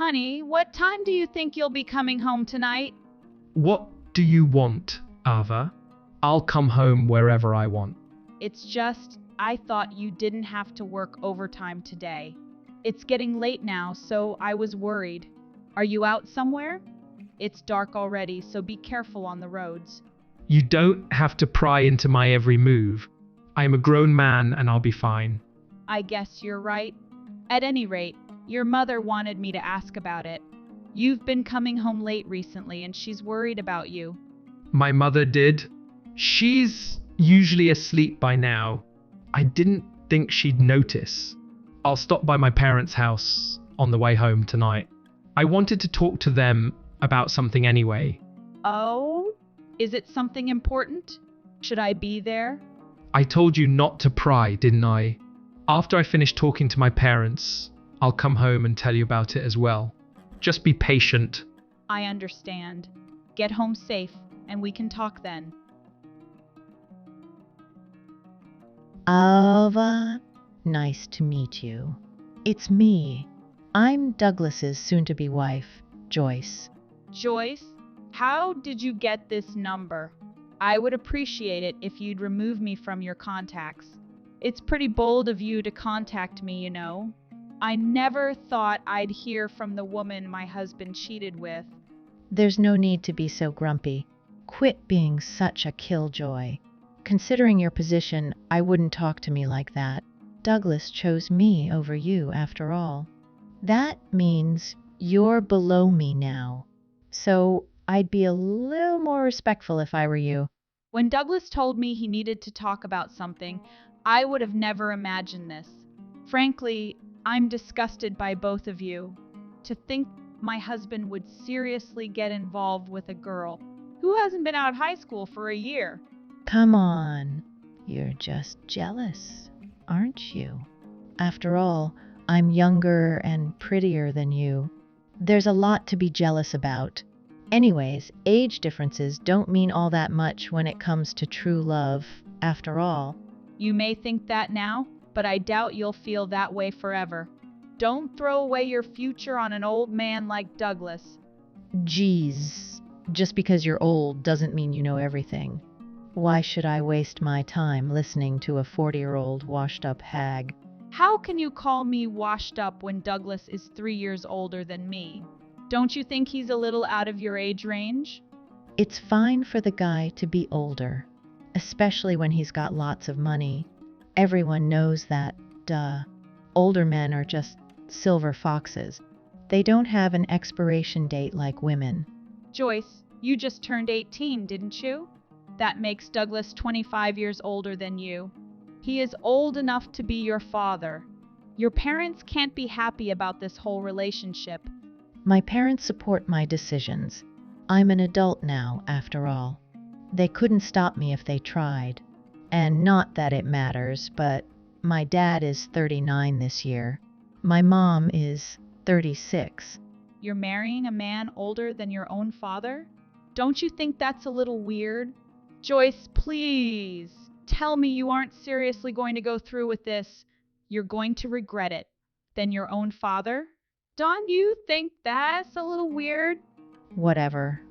Honey, what time do you think you'll be coming home tonight? What do you want, Ava? I'll come home wherever I want. It's just, I thought you didn't have to work overtime today. It's getting late now, so I was worried. Are you out somewhere? It's dark already, so be careful on the roads. You don't have to pry into my every move. I am a grown man and I'll be fine. I guess you're right. At any rate, your mother wanted me to ask about it. You've been coming home late recently and she's worried about you. My mother did. She's usually asleep by now. I didn't think she'd notice. I'll stop by my parents' house on the way home tonight. I wanted to talk to them about something anyway. Oh? Is it something important? Should I be there? I told you not to pry, didn't I? After I finish talking to my parents, I'll come home and tell you about it as well. Just be patient. I understand. Get home safe, and we can talk then. Ava, nice to meet you. It's me. I'm Douglas's soon-to-be wife, Joyce. Joyce, how did you get this number? I would appreciate it if you'd remove me from your contacts. It's pretty bold of you to contact me, you know. I never thought I'd hear from the woman my husband cheated with. There's no need to be so grumpy. Quit being such a killjoy. Considering your position, I wouldn't talk to me like that. Douglas chose me over you, after all. That means you're below me now. So I'd be a little more respectful if I were you. When Douglas told me he needed to talk about something, I would have never imagined this. Frankly, I'm disgusted by both of you. To think my husband would seriously get involved with a girl who hasn't been out of high school for a year. Come on. You're just jealous, aren't you? After all, I'm younger and prettier than you. There's a lot to be jealous about. Anyways, age differences don't mean all that much when it comes to true love, after all. You may think that now, but I doubt you'll feel that way forever. Don't throw away your future on an old man like Douglas. Geez, just because you're old doesn't mean you know everything. Why should I waste my time listening to a 40-year-old washed-up hag? How can you call me washed up when Douglas is 3 years older than me? Don't you think he's a little out of your age range? It's fine for the guy to be older, especially when he's got lots of money. Everyone knows that, duh. Older men are just silver foxes. They don't have an expiration date like women. Joyce, you just turned 18, didn't you? That makes Douglas 25 years older than you. He is old enough to be your father. Your parents can't be happy about this whole relationship. My parents support my decisions. I'm an adult now, after all. They couldn't stop me if they tried. And not that it matters, but my dad is 39 this year. My mom is 36. You're marrying a man older than your own father? Don't you think that's a little weird? Joyce, please, tell me you aren't seriously going to go through with this. You're going to regret it. Than your own father? Don't you think that's a little weird? Whatever.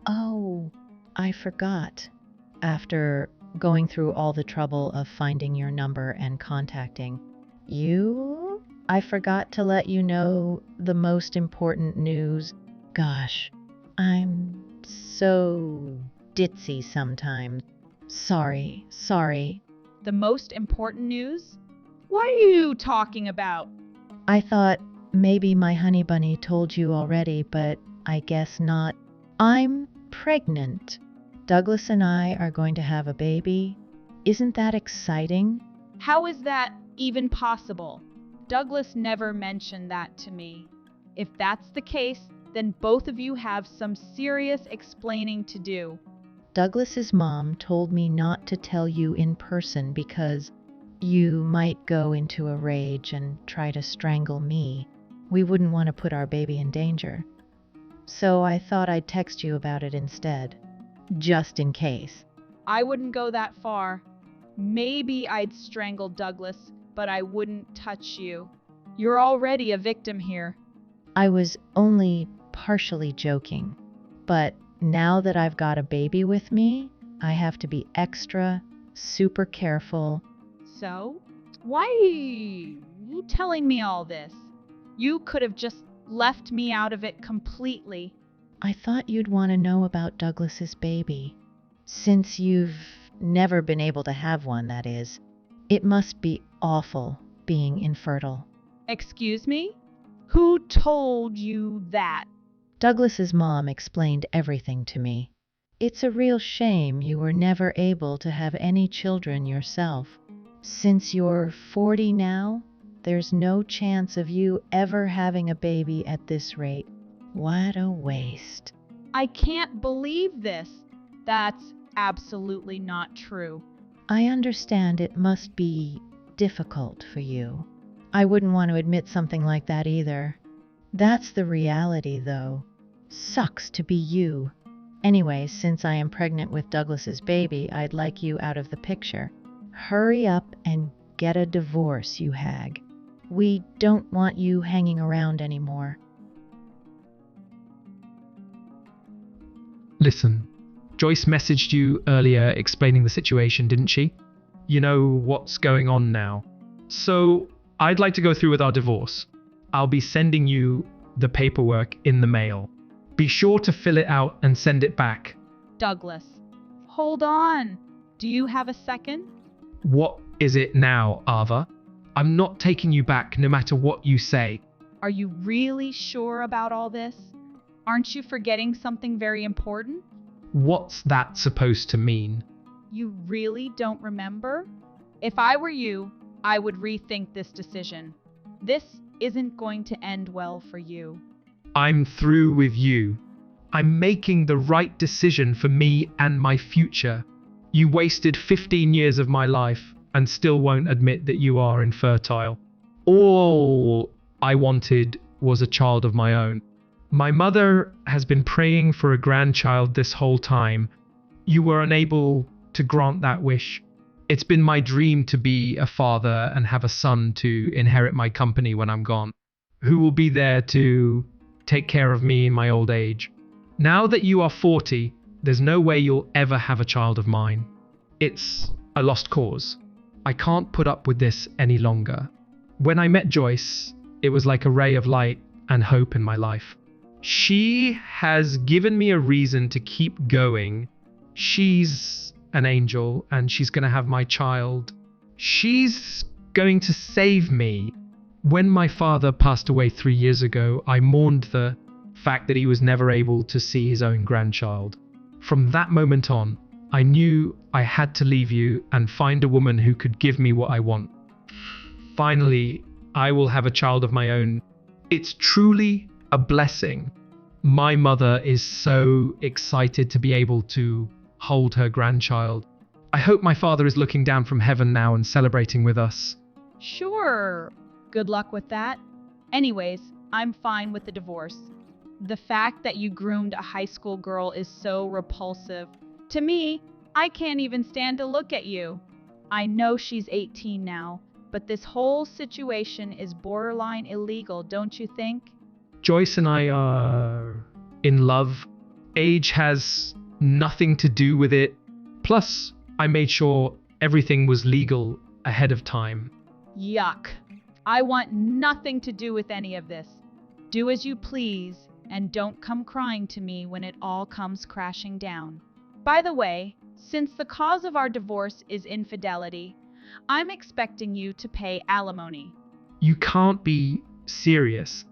Oh, I forgot. After going through all the trouble of finding your number and contacting you, I forgot to let you know the most important news. Gosh, I'm so ditzy sometimes. Sorry. The most important news? What are you talking about? I thought maybe my honey bunny told you already, but I guess not. I'm pregnant. Douglas and I are going to have a baby. Isn't that exciting? How is that even possible? Douglas never mentioned that to me. If that's the case, then both of you have some serious explaining to do. Douglas's mom told me not to tell you in person because you might go into a rage and try to strangle me. We wouldn't want to put our baby in danger. So I thought I'd text you about it instead, just in case. I wouldn't go that far. Maybe I'd strangle Douglas, but I wouldn't touch you. You're already a victim here. I was only partially joking. But now that I've got a baby with me, I have to be extra, super careful. So, why are you telling me all this? You could have just left me out of it completely. I thought you'd want to know about Douglas's baby. Since you've never been able to have one, that is. It must be awful being infertile. Excuse me? Who told you that? Douglas's mom explained everything to me. It's a real shame you were never able to have any children yourself. Since you're 40 now, there's no chance of you ever having a baby at this rate. What a waste. I can't believe this. That's absolutely not true. I understand it must be difficult for you. I wouldn't want to admit something like that either. That's the reality, though. Sucks to be you. Anyway, since I am pregnant with Douglas's baby, I'd like you out of the picture. Hurry up and get a divorce, you hag. We don't want you hanging around anymore. Listen, Joyce messaged you earlier explaining the situation, didn't she? You know what's going on now. So, I'd like to go through with our divorce. I'll be sending you the paperwork in the mail. Be sure to fill it out and send it back. Douglas, hold on. Do you have a second? What is it now, Ava? I'm not taking you back no matter what you say. Are you really sure about all this? Aren't you forgetting something very important? What's that supposed to mean? You really don't remember? If I were you, I would rethink this decision. This isn't going to end well for you. I'm through with you. I'm making the right decision for me and my future. You wasted 15 years of my life and still won't admit that you are infertile. All I wanted was a child of my own. My mother has been praying for a grandchild this whole time. You were unable to grant that wish. It's been my dream to be a father and have a son to inherit my company when I'm gone, who will be there to take care of me in my old age. Now that you are 40, there's no way you'll ever have a child of mine. It's a lost cause. I can't put up with this any longer. When I met Joyce, it was like a ray of light and hope in my life. She has given me a reason to keep going. She's an angel and she's going to have my child. She's going to save me. When my father passed away 3 years ago, I mourned the fact that he was never able to see his own grandchild. From that moment on, I knew I had to leave you and find a woman who could give me what I want. Finally, I will have a child of my own. It's truly a blessing. My mother is so excited to be able to hold her grandchild. I hope my father is looking down from heaven now and celebrating with us. Sure. Good luck with that. Anyways, I'm fine with the divorce. The fact that you groomed a high school girl is so repulsive. To me, I can't even stand to look at you. I know she's 18 now, but this whole situation is borderline illegal, don't you think? Joyce and I are in love. Age has nothing to do with it. Plus, I made sure everything was legal ahead of time. Yuck. I want nothing to do with any of this. Do as you please, and don't come crying to me when it all comes crashing down. By the way, since the cause of our divorce is infidelity, I'm expecting you to pay alimony. You can't be serious.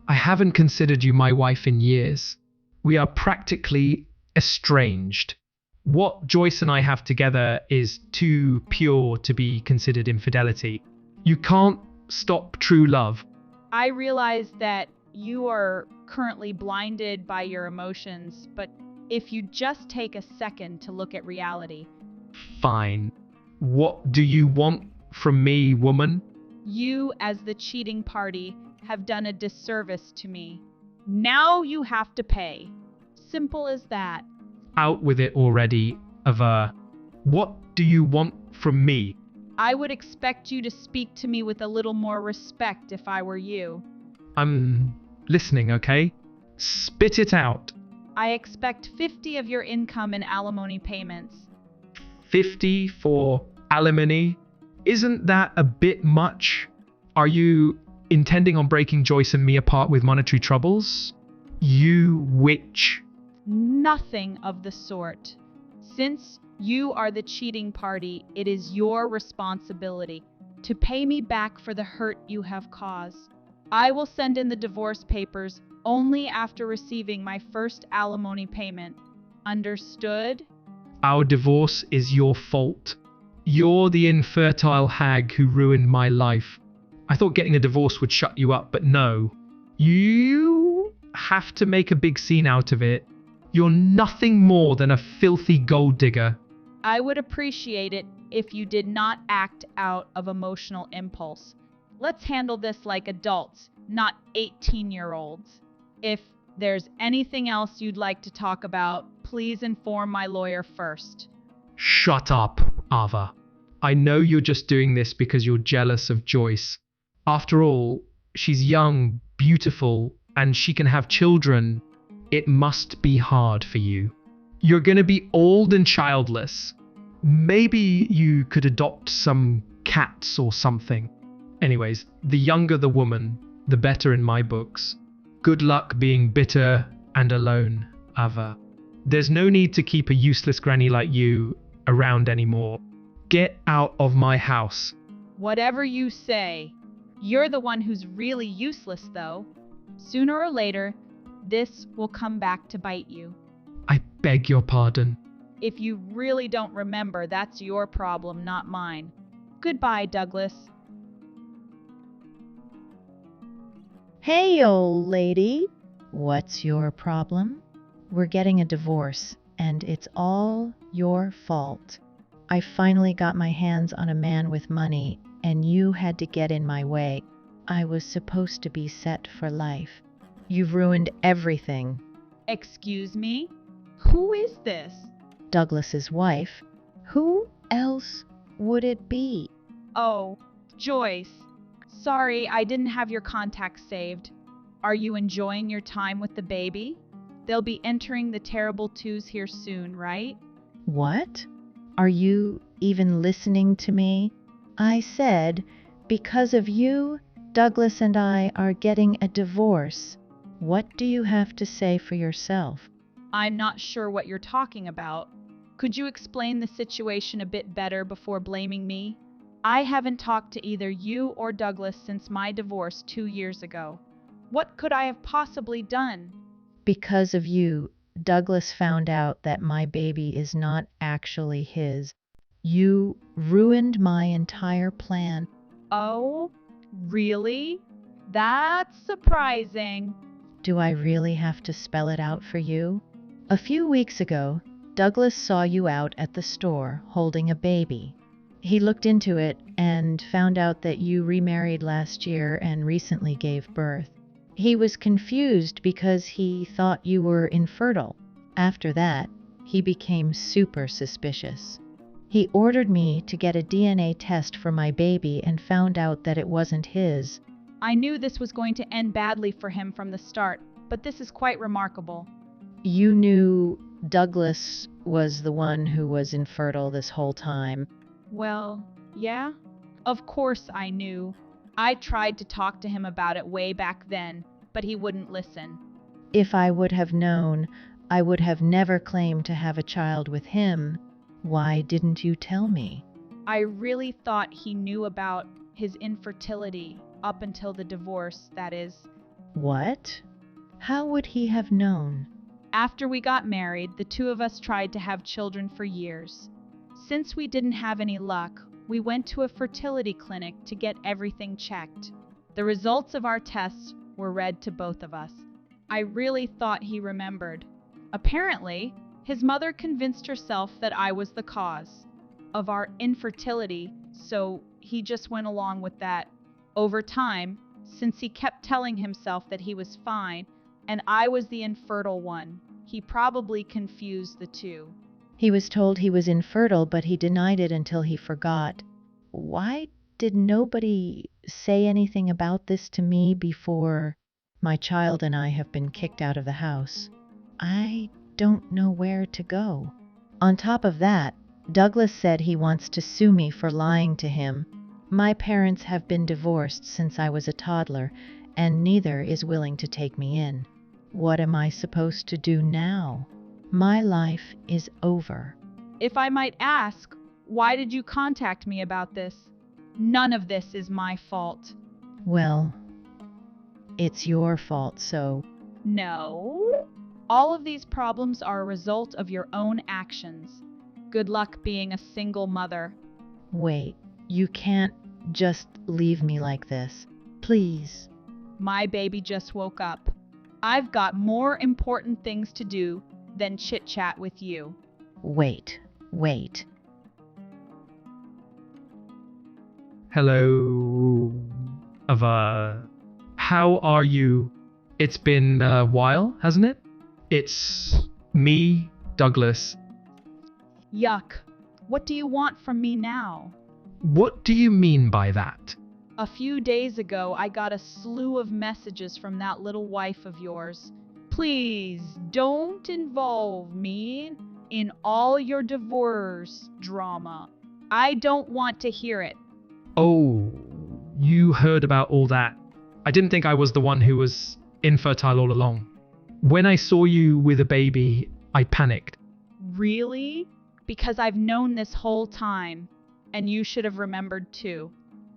I haven't considered you my wife in years. We are practically estranged. What Joyce and I have together is too pure to be considered infidelity. You can't stop true love. I realize that you are currently blinded by your emotions, but if you just take a second to look at reality. Fine. What do you want from me, woman? You, as the cheating party, have done a disservice to me. Now you have to pay. Simple as that. Out with it already, Ava. What do you want from me? I would expect you to speak to me with a little more respect if I were you. I'm listening, okay? Spit it out. I expect 50 of your income in alimony payments. 50 for alimony? Isn't that a bit much? Are you intending on breaking Joyce and me apart with monetary troubles? You witch. Nothing of the sort. Since you are the cheating party, it is your responsibility to pay me back for the hurt you have caused. I will send in the divorce papers only after receiving my first alimony payment. Understood? Our divorce is your fault. You're the infertile hag who ruined my life. I thought getting a divorce would shut you up, but no. You have to make a big scene out of it. You're nothing more than a filthy gold digger. I would appreciate it if you did not act out of emotional impulse. Let's handle this like adults, not 18-year-olds. If there's anything else you'd like to talk about, please inform my lawyer first. Shut up, Ava. I know you're just doing this because you're jealous of Joyce. After all, she's young, beautiful, and she can have children. It must be hard for you. You're going to be old and childless. Maybe you could adopt some cats or something. Anyways, the younger the woman, the better in my books. Good luck being bitter and alone, Ava. There's no need to keep a useless granny like you around anymore. Get out of my house. Whatever you say. You're the one who's really useless, though. Sooner or later, this will come back to bite you. I beg your pardon. If you really don't remember, that's your problem, not mine. Goodbye, Douglas. Hey, old lady. What's your problem? We're getting a divorce, and it's all your fault. I finally got my hands on a man with money, and you had to get in my way. I was supposed to be set for life. You've ruined everything. Excuse me? Who is this? Douglas's wife. Who else would it be? Oh, Joyce. Sorry, I didn't have your contacts saved. Are you enjoying your time with the baby? They'll be entering the terrible twos here soon, right? What? Are you even listening to me? I said, because of you, Douglas and I are getting a divorce. What do you have to say for yourself? I'm not sure what you're talking about. Could you explain the situation a bit better before blaming me? I haven't talked to either you or Douglas since my divorce 2 years ago. What could I have possibly done? Because of you, Douglas found out that my baby is not actually his. You ruined my entire plan. Oh, really? That's surprising. Do I really have to spell it out for you? A few weeks ago, Douglas saw you out at the store holding a baby. He looked into it and found out that you remarried last year and recently gave birth. He was confused because he thought you were infertile. After that, he became super suspicious. He ordered me to get a DNA test for my baby and found out that it wasn't his. I knew this was going to end badly for him from the start, but this is quite remarkable. You knew Douglas was the one who was infertile this whole time. Well, yeah. Of course I knew. I tried to talk to him about it way back then, but he wouldn't listen. If I would have known, I would have never claimed to have a child with him. Why didn't you tell me? I really thought he knew about his infertility up until the divorce, that is. What? How would he have known? After we got married, the two of us tried to have children for years. Since we didn't have any luck, we went to a fertility clinic to get everything checked. The results of our tests were read to both of us. I really thought he remembered. Apparently, his mother convinced herself that I was the cause of our infertility, so he just went along with that. Over time, since he kept telling himself that he was fine and I was the infertile one, he probably confused the two. He was told he was infertile, but he denied it until he forgot. Why did nobody say anything about this to me before? My child and I have been kicked out of the house. I don't know where to go. On top of that, Douglas said he wants to sue me for lying to him. My parents have been divorced since I was a toddler, and neither is willing to take me in. What am I supposed to do now? My life is over. If I might ask, why did you contact me about this? None of this is my fault. Well, it's your fault, so No. All of these problems are a result of your own actions. Good luck being a single mother. wait, you can't just leave me like this. Please. My baby just woke up. I've got more important things to do than chit-chat with you. Wait. Hello, Ava. How are you? It's been a while, hasn't it? It's me, Douglas. Yuck. What do you want from me now? What do you mean by that? A few days ago, I got a slew of messages from that little wife of yours. Please don't involve me in all your divorce drama. I don't want to hear it. Oh, you heard about all that. I didn't think I was the one who was infertile all along. When I saw you with a baby, I panicked. Really? Because I've known this whole time, and you should have remembered too.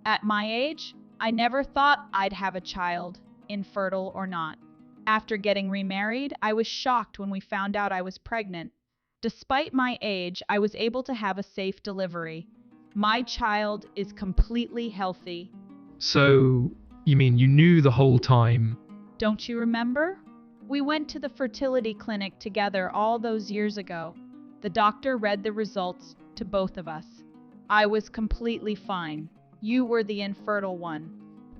At my age, I never thought I'd have a child, infertile or not. After getting remarried, I was shocked when we found out I was pregnant. Despite my age, I was able to have a safe delivery. My child is completely healthy. So, you mean you knew the whole time? Don't you remember? We went to the fertility clinic together all those years ago. The doctor read the results to both of us. I was completely fine. You were the infertile one.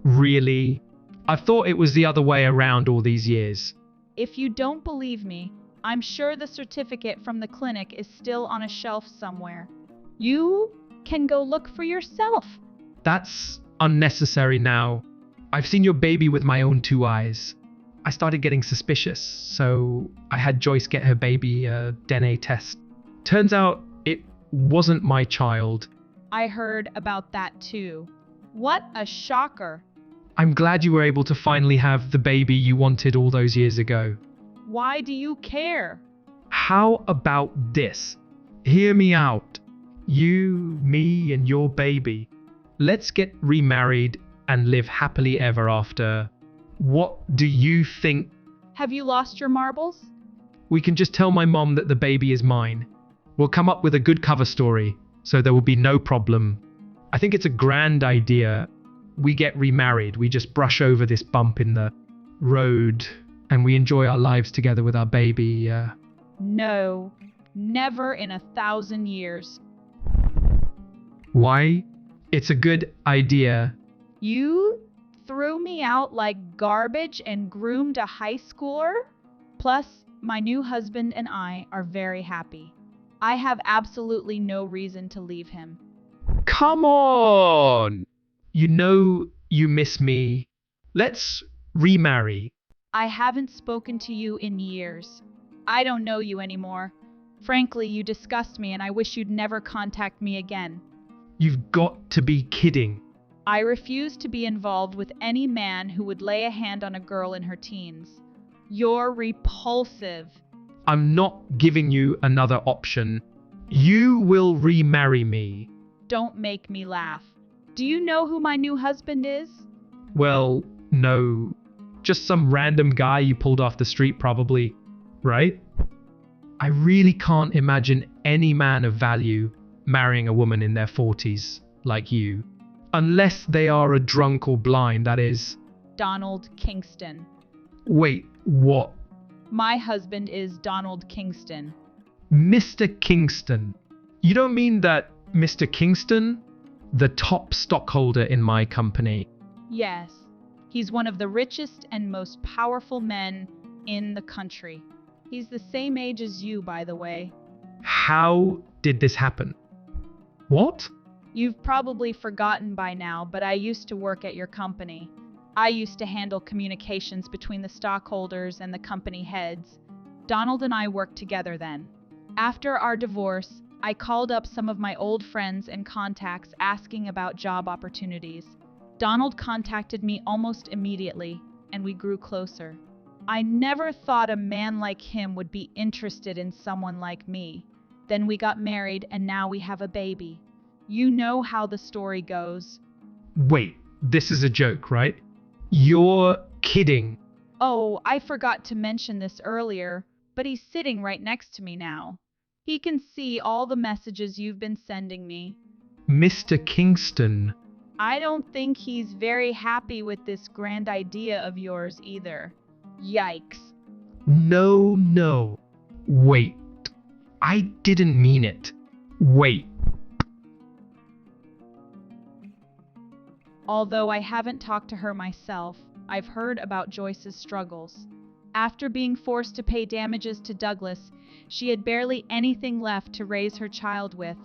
Really? I thought it was the other way around all these years. If you don't believe me, I'm sure the certificate from the clinic is still on a shelf somewhere. You can go look for yourself. That's unnecessary now. I've seen your baby with my own two eyes. I started getting suspicious, so I had Joyce get her baby a DNA test. Turns out it wasn't my child. I heard about that too. What a shocker. I'm glad you were able to finally have the baby you wanted all those years ago. Why do you care? How about this? Hear me out. You, me, and your baby. Let's get remarried and live happily ever after. What do you think? Have you lost your marbles? We can just tell my mom that the baby is mine. We'll come up with a good cover story, so there will be no problem. I think it's a grand idea. We get remarried, we just brush over this bump in the road, and we enjoy our lives together with our baby. No, never in 1,000 years. Why? It's a good idea. You threw me out like garbage and groomed a high schooler? Plus, my new husband and I are very happy. I have absolutely no reason to leave him. Come on! You know you miss me. Let's remarry. I haven't spoken to you in years. I don't know you anymore. Frankly, you disgust me and I wish you'd never contact me again. You've got to be kidding. I refuse to be involved with any man who would lay a hand on a girl in her teens. You're repulsive. I'm not giving you another option. You will remarry me. Don't make me laugh. Do you know who my new husband is? Well, no. Just some random guy you pulled off the street probably, right? I really can't imagine any man of value marrying a woman in their 40s like you. Unless they are a drunk or blind, that is. Donald Kingston. Wait, what? My husband is Donald Kingston. Mr. Kingston? You don't mean that Mr. Kingston? The top stockholder in my company. Yes. He's one of the richest and most powerful men in the country. He's the same age as you, by the way. How did this happen? What? You've probably forgotten by now, but I used to work at your company. I used to handle communications between the stockholders and the company heads. Donald and I worked together then. After our divorce, I called up some of my old friends and contacts asking about job opportunities. Donald contacted me almost immediately, and we grew closer. I never thought a man like him would be interested in someone like me. Then we got married, and now we have a baby. You know how the story goes. Wait, this is a joke, right? You're kidding. Oh, I forgot to mention this earlier, but he's sitting right next to me now. He can see all the messages you've been sending me. Mr. Kingston. I don't think he's very happy with this grand idea of yours either. Yikes. No. Wait. I didn't mean it. Wait. Although I haven't talked to her myself, I've heard about Joyce's struggles. After being forced to pay damages to Douglas, she had barely anything left to raise her child with.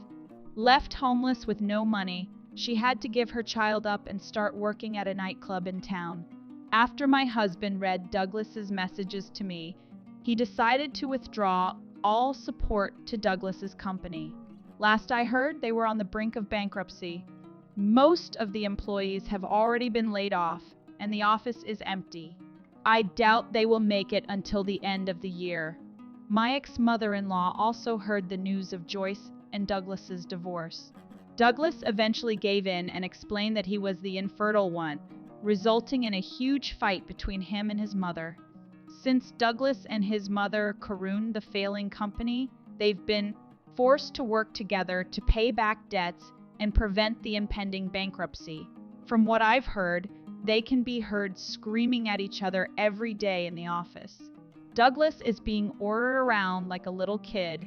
Left homeless with no money, she had to give her child up and start working at a nightclub in town. After my husband read Douglas's messages to me, he decided to withdraw all support to Douglas's company. Last I heard, they were on the brink of bankruptcy. Most of the employees have already been laid off, and the office is empty. I doubt they will make it until the end of the year. My ex-mother-in-law also heard the news of Joyce and Douglas's divorce. Douglas eventually gave in and explained that he was the infertile one, resulting in a huge fight between him and his mother. Since Douglas and his mother crooned the failing company, they've been forced to work together to pay back debts and prevent the impending bankruptcy. From what I've heard, they can be heard screaming at each other every day in the office. Douglas is being ordered around like a little kid,